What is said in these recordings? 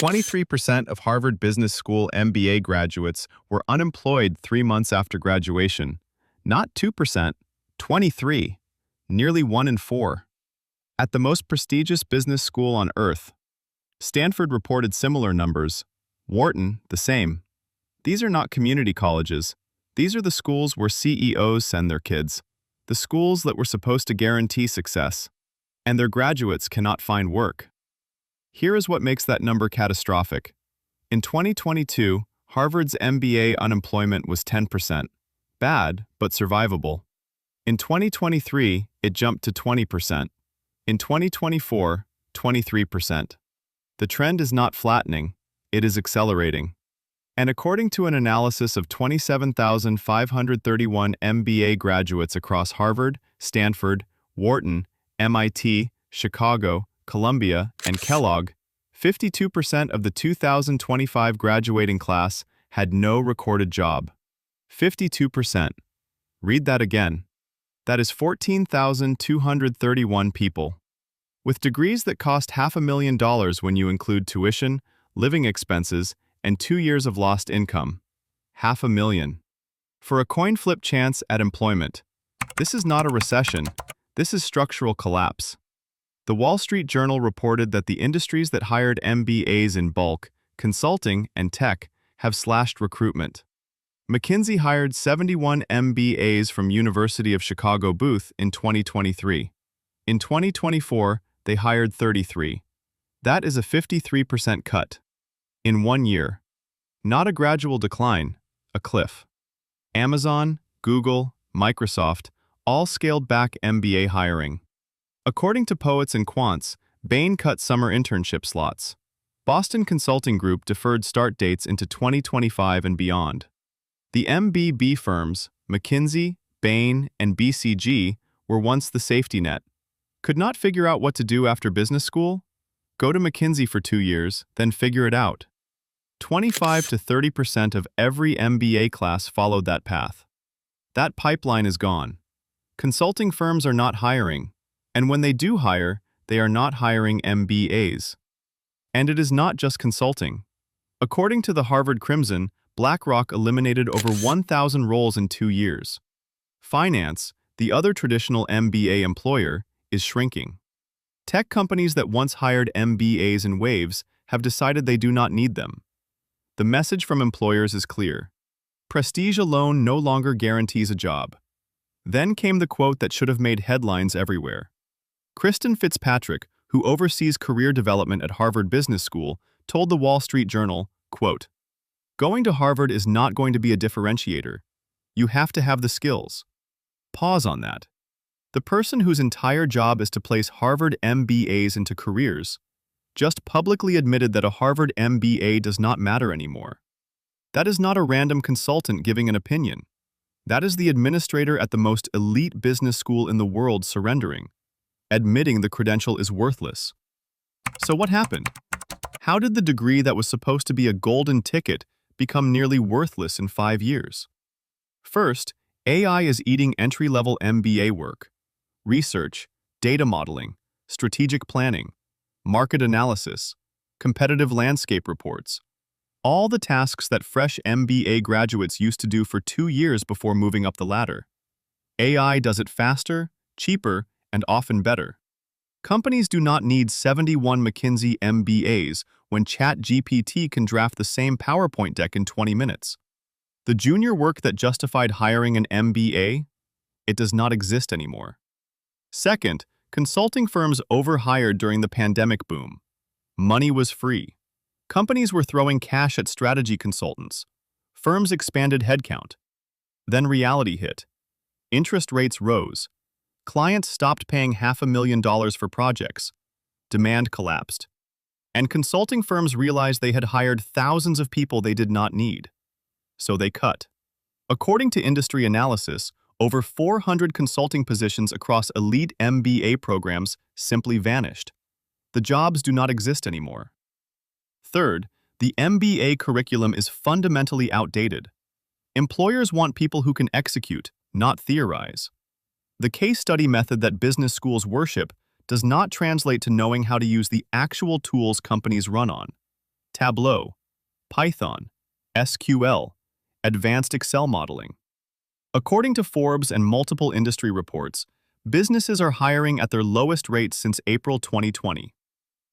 23% of Harvard Business School MBA graduates were unemployed 3 months after graduation. Not 2%, 23, nearly 1 in 4. At the most prestigious business school on earth, Stanford reported similar numbers. Wharton, the same. These are not community colleges. These are the schools where CEOs send their kids. The schools that were supposed to guarantee success. And their graduates cannot find work. Here is what makes that number catastrophic. In 2022, Harvard's MBA unemployment was 10%. Bad, but survivable. In 2023, it jumped to 20%. In 2024, 23%. The trend is not flattening, it is accelerating. And according to an analysis of 27,531 MBA graduates across Harvard, Stanford, Wharton, MIT, Chicago, Columbia, and Kellogg, 52% of the 2025 graduating class had no recorded job. 52%. Read that again. That is 14,231 people. With degrees that cost $500,000 when you include tuition, living expenses, and 2 years of lost income. $500,000. For a coin flip chance at employment. This is not a recession. This is structural collapse. The Wall Street Journal reported that the industries that hired MBAs in bulk, consulting, and tech, have slashed recruitment. McKinsey hired 71 MBAs from University of Chicago Booth in 2023. In 2024, they hired 33. That is a 53% cut. In 1 year. Not a gradual decline, a cliff. Amazon, Google, Microsoft all scaled back MBA hiring. According to Poets and Quants, Bain cut summer internship slots. Boston Consulting Group deferred start dates into 2025 and beyond. The MBB firms, McKinsey, Bain, and BCG, were once the safety net. Could not figure out what to do after business school? Go to McKinsey for 2 years, then figure it out. 25 to 30% of every MBA class followed that path. That pipeline is gone. Consulting firms are not hiring, and when they do hire, they are not hiring MBAs. And it is not just consulting. According to the Harvard Crimson, BlackRock eliminated over 1,000 roles in 2 years. Finance, the other traditional MBA employer, is shrinking. Tech companies that once hired MBAs in waves have decided they do not need them. The message from employers is clear. Prestige alone no longer guarantees a job. Then came the quote that should have made headlines everywhere. Kristen Fitzpatrick, who oversees career development at Harvard Business School, told the Wall Street Journal, quote, "Going to Harvard is not going to be a differentiator. You have to have the skills." Pause on that. The person whose entire job is to place Harvard MBAs into careers just publicly admitted that a Harvard MBA does not matter anymore. That is not a random consultant giving an opinion. That is the administrator at the most elite business school in the world surrendering, admitting the credential is worthless. So what happened? How did the degree that was supposed to be a golden ticket become nearly worthless in 5 years? First, AI is eating entry-level MBA work. Research, data modeling, strategic planning, market analysis, competitive landscape reports. All the tasks that fresh MBA graduates used to do for 2 years before moving up the ladder. AI does it faster, cheaper, and often better. Companies do not need 71 McKinsey MBAs when ChatGPT can draft the same PowerPoint deck in 20 minutes. The junior work that justified hiring an MBA? It does not exist anymore. Second, consulting firms overhired during the pandemic boom. Money was free. Companies were throwing cash at strategy consultants. Firms expanded headcount. Then reality hit. Interest rates rose. Clients stopped paying $500,000 for projects. Demand collapsed. And consulting firms realized they had hired thousands of people they did not need. So they cut. According to industry analysis, over 400 consulting positions across elite MBA programs simply vanished. The jobs do not exist anymore. Third, the MBA curriculum is fundamentally outdated. Employers want people who can execute, not theorize. The case study method that business schools worship does not translate to knowing how to use the actual tools companies run on. Tableau, Python, SQL, advanced Excel modeling. According to Forbes and multiple industry reports, businesses are hiring at their lowest rates since April 2020.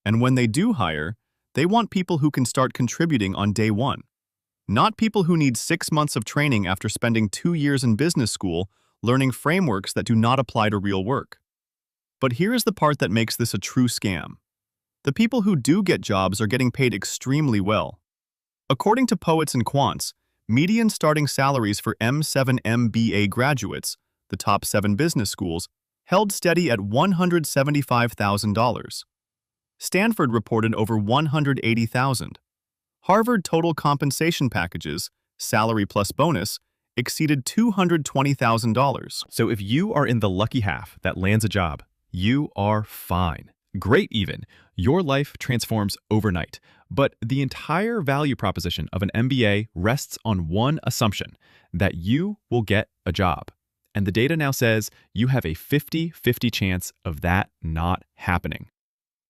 And when they do hire, they want people who can start contributing on day one, not people who need 6 months of training after spending 2 years in business school learning frameworks that do not apply to real work. But here is the part that makes this a true scam. The people who do get jobs are getting paid extremely well. According to Poets and Quants, median starting salaries for M7 MBA graduates, the top 7 business schools, held steady at $175,000. Stanford reported over $180,000. Harvard total compensation packages, salary plus bonus, exceeded $220,000. So if you are in the lucky half that lands a job, you are fine. Great even. Your life transforms overnight. But the entire value proposition of an MBA rests on one assumption, that you will get a job. And the data now says you have a 50-50 chance of that not happening.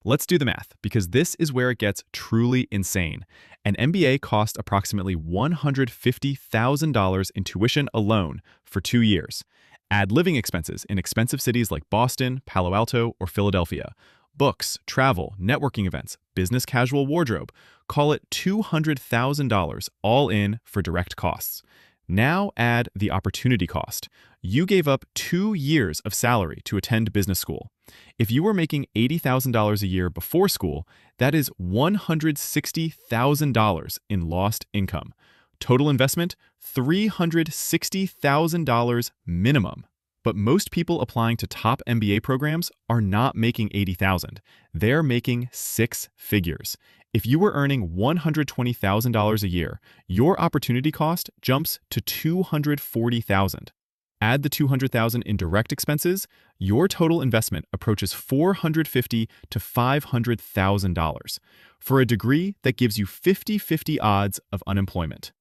Let's do the math, because this is where it gets truly insane. An MBA costs approximately $150,000 in tuition alone for 2 years. Add living expenses in expensive cities like Boston, Palo Alto, or Philadelphia. Books, travel, networking events, business casual wardrobe. Call it $200,000 all in for direct costs. Now add the opportunity cost. You gave up 2 years of salary to attend business school. If you were making $80,000 a year before school, that is $160,000 in lost income. Total investment, $360,000 minimum. But most people applying to top MBA programs are not making $80,000. They're making 6 figures. If you were earning $120,000 a year, your opportunity cost jumps to $240,000. Add the $200,000 in direct expenses, your total investment approaches $450,000 to $500,000 for a degree that gives you 50-50 odds of unemployment.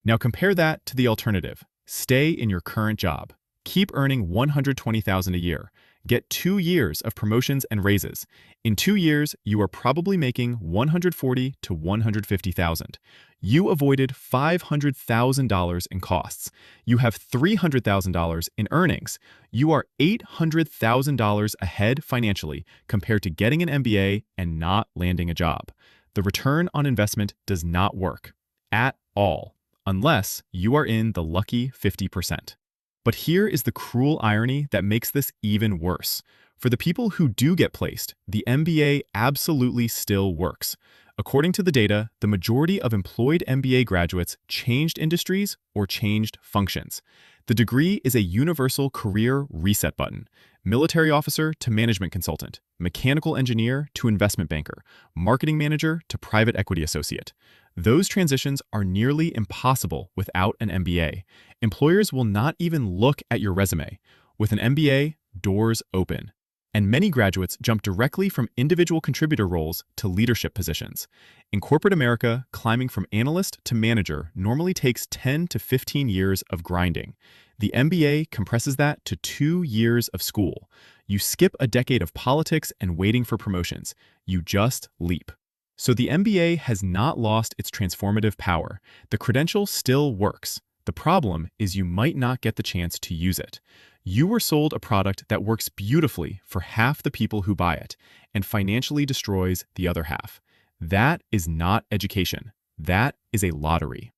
Now compare that to the alternative. Stay in your current job. Keep earning $120,000 a year. Get 2 years of promotions and raises. In 2 years, you are probably making $140,000 to $150,000. You avoided $500,000 in costs. You have $300,000 in earnings. You are $800,000 ahead financially compared to getting an MBA and not landing a job. The return on investment does not work at all, unless you are in the lucky 50%. But here is the cruel irony that makes this even worse. For the people who do get placed, the MBA absolutely still works. According to the data, the majority of employed MBA graduates changed industries or changed functions. The degree is a universal career reset button. Military officer to management consultant, mechanical engineer to investment banker, marketing manager to private equity associate. Those transitions are nearly impossible without an MBA. Employers will not even look at your resume. With an MBA, doors open. And many graduates jump directly from individual contributor roles to leadership positions. In corporate America, climbing from analyst to manager normally takes 10 to 15 years of grinding. The MBA compresses that to 2 years of school. You skip a decade of politics and waiting for promotions. You just leap. So the MBA has not lost its transformative power. The credential still works. The problem is you might not get the chance to use it. You were sold a product that works beautifully for half the people who buy it and financially destroys the other half. That is not education. That is a lottery.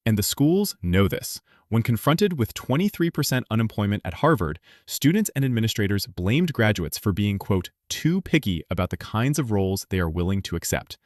And the schools know this. When confronted with 23% unemployment at Harvard, students and administrators blamed graduates for being, quote, too picky about the kinds of roles they are willing to accept.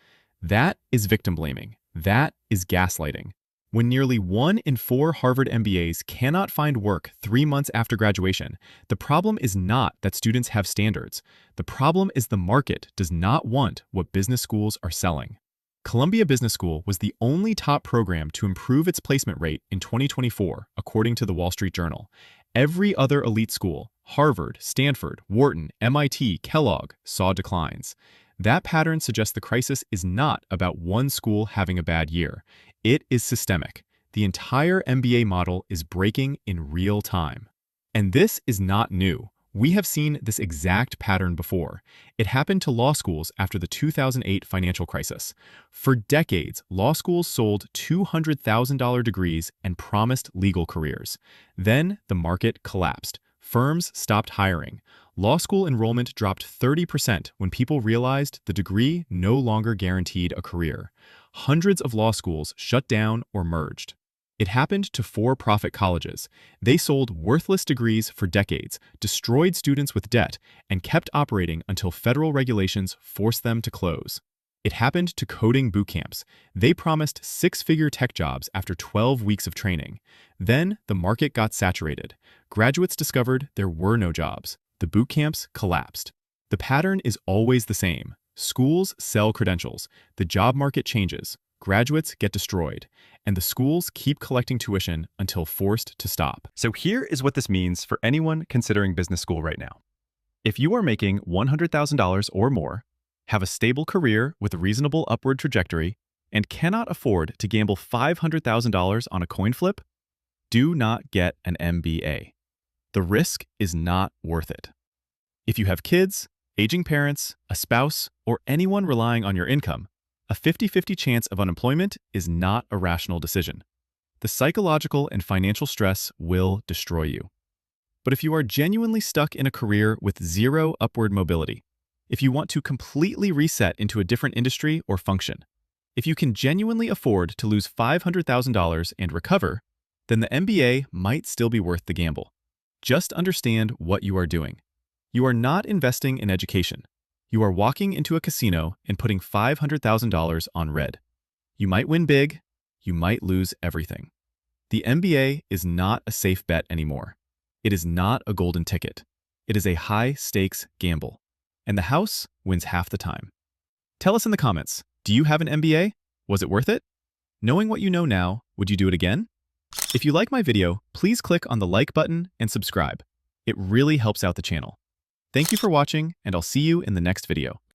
That is victim blaming. That is gaslighting. When nearly 1 in 4 Harvard MBAs cannot find work 3 months after graduation, the problem is not that students have standards. The problem is the market does not want what business schools are selling. Columbia Business School was the only top program to improve its placement rate in 2024, according to the Wall Street Journal. Every other elite school, Harvard, Stanford, Wharton, MIT, Kellogg, saw declines. That pattern suggests the crisis is not about one school having a bad year. It is systemic. The entire MBA model is breaking in real time. And this is not new. We have seen this exact pattern before. It happened to law schools after the 2008 financial crisis. For decades, law schools sold $200,000 degrees and promised legal careers. Then the market collapsed. Firms stopped hiring. Law school enrollment dropped 30% when people realized the degree no longer guaranteed a career. Hundreds of law schools shut down or merged. It happened to for-profit colleges. They sold worthless degrees for decades, destroyed students with debt, and kept operating until federal regulations forced them to close. It happened to coding boot camps. They promised six-figure tech jobs after 12 weeks of training. Then the market got saturated. Graduates discovered there were no jobs. The boot camps collapsed. The pattern is always the same. Schools sell credentials. The job market changes. Graduates get destroyed, and the schools keep collecting tuition until forced to stop. So here is what this means for anyone considering business school right now. If you are making $100,000 or more, have a stable career with a reasonable upward trajectory, and cannot afford to gamble $500,000 on a coin flip, do not get an MBA. The risk is not worth it. If you have kids, aging parents, a spouse, or anyone relying on your income, a 50-50 chance of unemployment is not a rational decision. The psychological and financial stress will destroy you. But if you are genuinely stuck in a career with zero upward mobility, if you want to completely reset into a different industry or function, if you can genuinely afford to lose $500,000 and recover, then the MBA might still be worth the gamble. Just understand what you are doing. You are not investing in education. You are walking into a casino and putting $500,000 on red. You might win big, you might lose everything. The MBA is not a safe bet anymore. It is not a golden ticket. It is a high-stakes gamble. And the house wins half the time. Tell us in the comments, do you have an MBA? Was it worth it? Knowing what you know now, would you do it again? If you like my video, please click on the like button and subscribe. It really helps out the channel. Thank you for watching, and I'll see you in the next video.